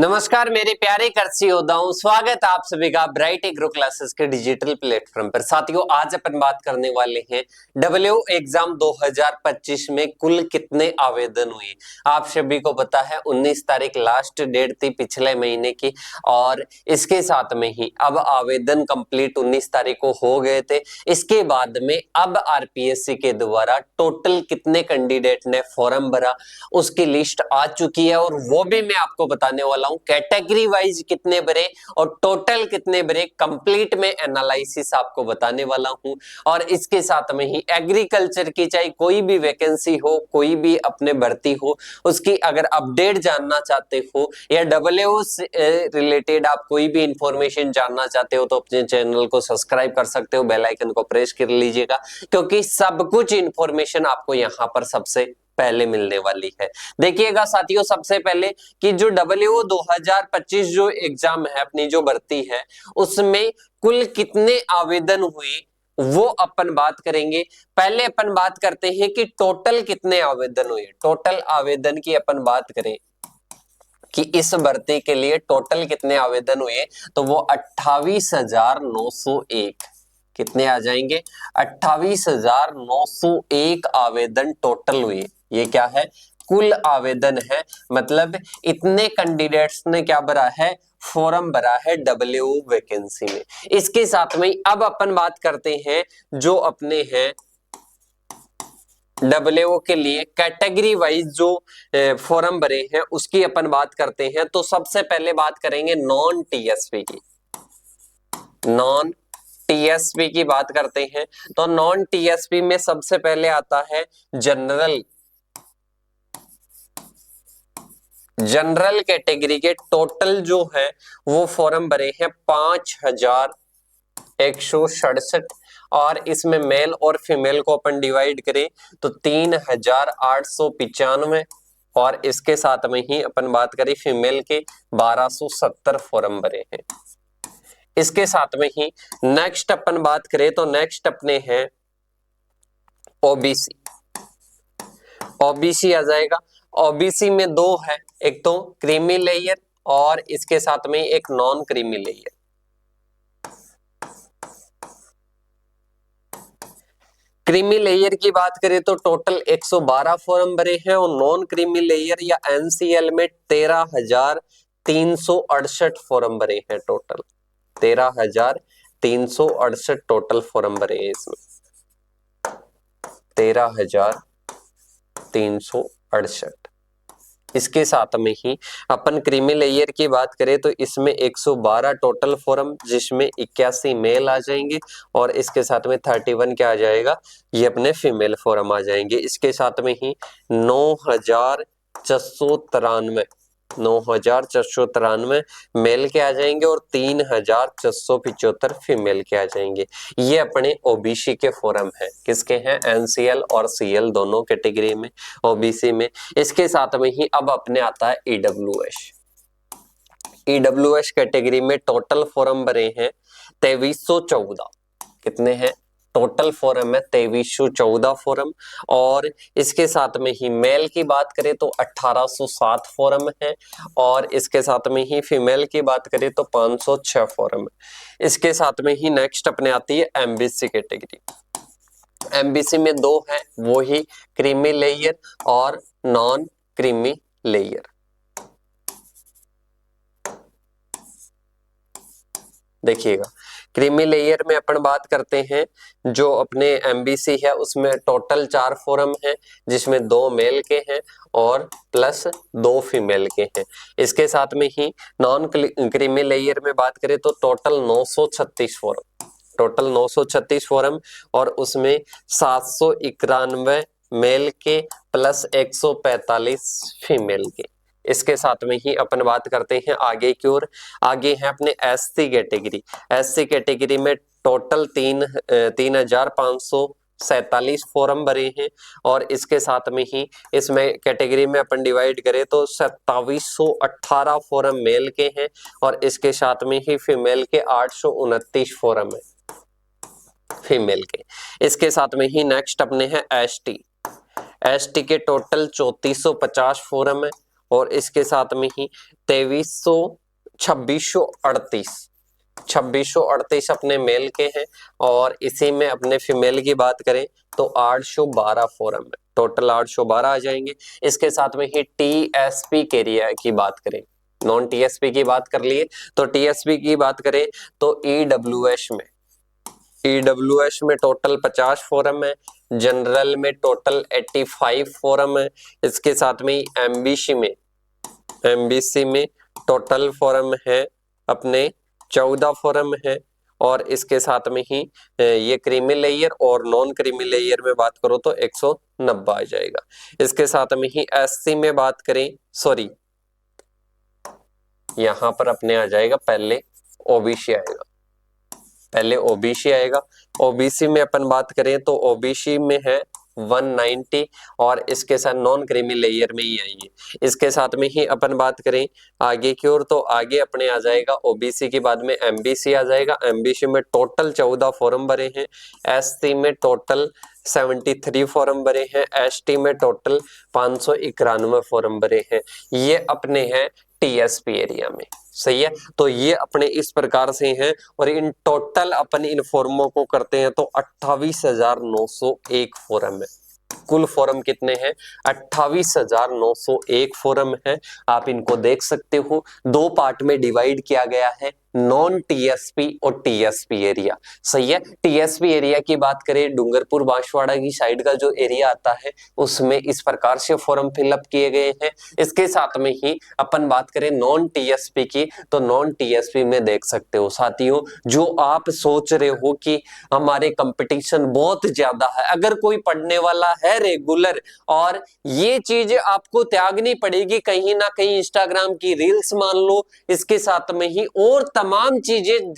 नमस्कार मेरे प्यारे कृषि योद्धाओं, स्वागत है आप सभी का ब्राइट एग्रो क्लासेस के डिजिटल प्लेटफॉर्म पर। साथियों, आज अपन बात करने वाले हैं डब्ल्यू एग्जाम 2025 में कुल कितने आवेदन हुए। आप सभी को पता है 19 तारीख लास्ट डेट थी पिछले महीने की, और इसके साथ में ही अब आवेदन कंप्लीट 19 तारीख को हो गए थे। इसके बाद में अब आरपीएससी के द्वारा टोटल कितने कैंडिडेट ने फॉर्म भरा उसकी लिस्ट आ चुकी है, और वो भी मैं आपको बताने वाला हूं। कैटेगरी वाइज कितने भरे और टोटल कितने भरे, कंप्लीट में एनालिसिस आपको बताने वाला हूं। और इसके साथ में ही एग्रीकल्चर की चाहे कोई भी वैकेंसी हो, कोई भी अपने भर्ती हो, उसकी अगर अपडेट जानना चाहते हो या डब्ल्यू से रिलेटेड आप कोई भी इंफॉर्मेशन जानना चाहते हो तो अपने चैनल को सब्सक्राइब कर सकते हो, बेल आइकन को प्रेस कर लीजिएगा, क्योंकि सब कुछ इंफॉर्मेशन आपको यहाँ पर सबसे पहले मिलने वाली है। देखिएगा साथियों, सबसे पहले कि जो डब्ल्यू 2025 जो एग्जाम है, अपनी जो भर्ती है, उसमें कुल कितने आवेदन हुए वो अपन बात करेंगे। पहले अपन बात करते हैं कि टोटल कितने आवेदन हुए। टोटल आवेदन की अपन बात करें कि इस भर्ती के लिए टोटल कितने आवेदन हुए, तो वो 28,901 कितने आ जाएंगे, 28,901 आवेदन टोटल हुए। ये क्या है, कुल आवेदन है। मतलब इतने कैंडिडेट्स ने क्या भरा है, फॉर्म भरा है डब्ल्यू वैकेंसी में। इसके साथ में अब अपन बात करते हैं जो अपने हैं डब्ल्यू के लिए कैटेगरी वाइज जो फॉर्म भरे हैं उसकी अपन बात करते हैं। तो सबसे पहले बात करेंगे नॉन टीएसपी की। नॉन टीएसपी की बात करते हैं तो नॉन टीएसपी में सबसे पहले आता है जनरल। जनरल कैटेगरी के टोटल जो है वो फॉर्म भरे हैं 5,167, और इसमें मेल और फीमेल को अपन डिवाइड करें तो 3,895, और इसके साथ में ही अपन बात करें फीमेल के 1,270 फॉर्म भरे हैं। इसके साथ में ही नेक्स्ट अपन बात करें तो नेक्स्ट अपने हैं ओबीसी। ओबीसी आ जाएगा। ओबीसी में दो है, एक तो क्रीमी लेयर और इसके साथ में एक non creamy layer. Creamy layer की बात करें तो टोटल 112 फॉर्म भरे हैं, और नॉन क्रीमी लेयर या एनसीएल में 13,368 फॉर्म भरे हैं। टोटल 13,368 टोटल फॉर्म भरे हैं इसमें, 13,368। इसके साथ में ही अपन क्रीमी लेयर की बात करें तो इसमें 112 टोटल फॉर्म, जिसमें 81 मेल आ जाएंगे, और इसके साथ में 31 क्या आ जाएगा, ये अपने फीमेल फॉर्म आ जाएंगे। इसके साथ में ही 9,493 मेल के आ जाएंगे, और 3,475 फीमेल के आ जाएंगे। ये अपने ओबीसी के फॉर्म है। किसके हैं, एनसीएल और सीएल दोनों कैटेगरी में, ओबीसी में। इसके साथ में ही अब अपने आता है ईडब्ल्यूएस। ईडब्ल्यूएस कैटेगरी में टोटल फॉर्म भरे हैं 2314। कितने हैं, टोटल फॉर्म है 2314 फॉर्म। और इसके साथ में ही मेल की बात करें तो 1807 फॉर्म है, और इसके साथ में ही फीमेल की बात करें तो 506 फॉर्म है। इसके साथ में ही नेक्स्ट अपने आती है एमबीसी कैटेगरी। एमबीसी में दो है, वो ही क्रीमी लेयर और नॉन क्रीमी लेयर। देखिएगा, क्रीमी लेयर में अपन बात करते हैं जो अपने एमबीसी है उसमें टोटल 4 फॉर्म हैं, जिसमें 2 मेल के हैं और प्लस 2 फीमेल के हैं। इसके साथ में ही नॉन क्रीमी लेयर में बात करें तो टोटल 936 फॉर्म, टोटल 936 फॉर्म, और उसमें 791 मेल के प्लस 145 फीमेल के। इसके साथ में ही अपन बात करते हैं आगे की ओर। आगे है अपने एससी कैटेगरी। एससी कैटेगरी में टोटल 3,547 फॉर्म भरे हैं, और इसके साथ में ही इसमें कैटेगरी में अपन डिवाइड करें तो 2718 फॉर्म मेल के हैं, और इसके साथ में ही फीमेल के 829 फॉर्म है फीमेल के। इसके साथ में ही नेक्स्ट अपने हैं एसटी। एसटी के टोटल 3450 फॉर्म है, और इसके साथ में ही 2638 अपने मेल के हैं और इसी में अपने फीमेल की बात करें तो 812 फोरम है, टोटल 812 आ जाएंगे। इसके साथ में ही टीएसपी के एरिया की बात करें, नॉन टीएसपी की बात कर लिए, तो टीएसपी की बात करें तो ईडब्ल्यूएस में टोटल 50 फोरम है, जनरल में टोटल 85 फोरम है। इसके साथ में एमबीसी में टोटल फोरम है अपने 14 फोरम है और इसके साथ में ही ये क्रीमी लेयर और नॉन क्रीमी लेयर में बात करो तो 190 आ जाएगा। इसके साथ में ही एससी में बात करें, सॉरी यहां पर अपने आ जाएगा पहले ओबीसी आएगा। ओबीसी में अपन बात करें तो ओबीसी में है 190 और इसके साथ नॉन क्रीमी लेयर में ही आएंगे। इसके साथ में ही अपन बात करें आगे की ओर तो आगे अपने आ जाएगा ओबीसी के बाद में एमबीसी आ जाएगा। एमबीसी में टोटल 14 फॉर्म भरे हैं, एससी में टोटल 73 फॉर्म भरे हैं, एसटी में टोटल 591 फॉर्म भरे हैं। ये अपने हैं टीएसपी एरिया में, सही है। तो ये अपने इस प्रकार से हैं और इन टोटल अपन इन फॉर्मों को करते हैं तो 28,901 फॉर्म है। कुल फॉर्म कितने हैं? 28,901 फॉर्म है। आप इनको देख सकते हो, दो पार्ट में डिवाइड किया गया है, नॉन टीएसपी और टीएसपी एरिया, सही है। टीएसपी एरिया की बात करें, डूंगरपुर बांसवाड़ा की साइड का जो एरिया आता है उसमें इस प्रकार से फॉर्म फिलअप किए गए हैं। इसके साथ में ही अपन बात करें नॉन टीएसपी की, तो नॉन टीएसपी में देख सकते हो साथियों, जो आप सोच रहे हो कि हमारे कंपटीशन बहुत ज्यादा है, अगर कोई पढ़ने वाला है रेगुलर और ये चीज आपको त्यागनी पड़ेगी कहीं ना कहीं, इंस्टाग्राम की रील्स मान लो, इसके साथ में ही और तमाम चीजें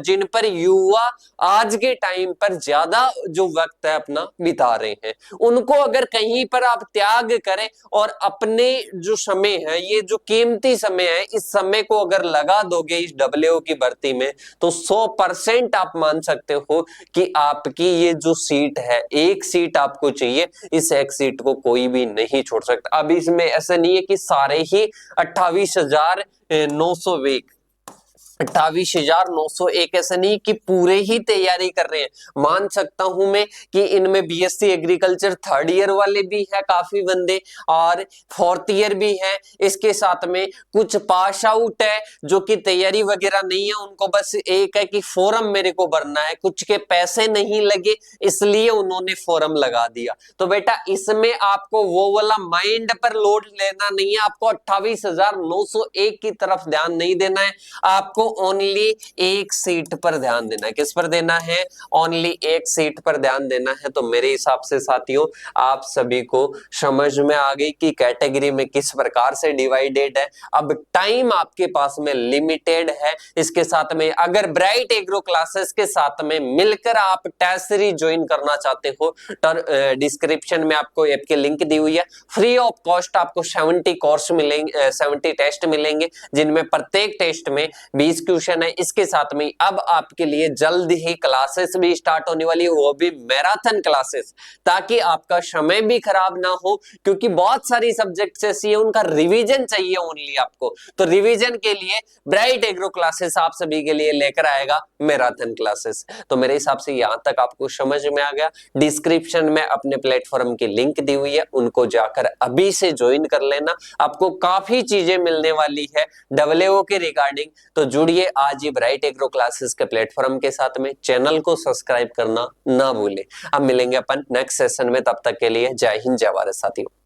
जिन पर युवा आज के टाइम पर ज्यादा जो वक्त है अपना बिता रहे हैं, उनको अगर कहीं पर आप त्याग करें और अपने जो समय है, ये जो कीमती समय है, इस समय को अगर लगा दोगे इस डब्ल्यूओ की भर्ती में तो 100% आप मान सकते हो कि आपकी ये जो सीट है, एक सीट आपको चाहिए, इस एक सीट को कोई भी नहीं छोड़ सकता। अब इसमें ऐसा नहीं है कि सारे ही 28,901 ऐसा नहीं कि पूरे ही तैयारी कर रहे हैं। मान सकता हूं मैं कि इनमें बीएससी एग्रीकल्चर 3rd ईयर वाले भी है काफी बंदे और 4th ईयर भी है। इसके साथ में कुछ पास आउट है जो कि तैयारी वगैरह नहीं है, उनको बस एक है कि फॉर्म मेरे को भरना है, कुछ के पैसे नहीं लगे इसलिए उन्होंने फॉर्म लगा दिया। तो बेटा इसमें आपको वो वाला माइंड पर लोड लेना नहीं है, आपको 28,901 की तरफ ध्यान नहीं देना है, आपको ओनली एक सीट पर ध्यान देना है। किस पर देना है? ओनली एक सीट पर ध्यान देना है। तो मेरे हिसाब से साथियों आप सभी को समझ में आ गई कि कैटेगरी में किस प्रकार से डिवाइडेड है। अब टाइम आपके पास में लिमिटेड है। इसके साथ में अगर ब्राइट एग्रो क्लासेस के साथ में मिलकर आप टेस्ट सीरीज ज्वाइन करना चाहते हो तो डिस्क्रिप्शन में आपको ऐप की लिंक दी हुई है। फ्री ऑफ कॉस्ट आपको 70 कोर्स मिलेंगे, 70 टेस्ट मिलेंगे, जिनमें प्रत्येक टेस्ट में 20 क्वेश्चन है। इसके साथ में अब आपके लिए जल्द ही क्लासेस भी स्टार्ट होने वाली है, वो भी मैराथन क्लासेस, ताकि आपका समय भी खराब ना हो, क्योंकि बहुत सारी सब्जेक्ट्स ऐसी है उनका रिवीजन चाहिए ओनली आपको। तो रिवीजन के लिए ब्राइट एग्रो क्लासेस आप सभी के लिए लेकर आएगा मैराथन क्लासेस। तो मेरे हिसाब से यहां तक आपको समझ में आ गया। डिस्क्रिप्शन में अपने प्लेटफॉर्म की लिंक दी हुई है, उनको जाकर अभी से ज्वाइन कर लेना, आपको काफी चीजें मिलने वाली है डब्ल्यूओ के रिगार्डिंग। तो जुड़िए आज ही ब्राइट एग्रो क्लासेस के प्लेटफॉर्म के साथ में, चैनल को सब्सक्राइब करना ना भूलें। अब मिलेंगे अपन नेक्स्ट सेशन में, तब तक के लिए जय हिंद जय भारत साथियों।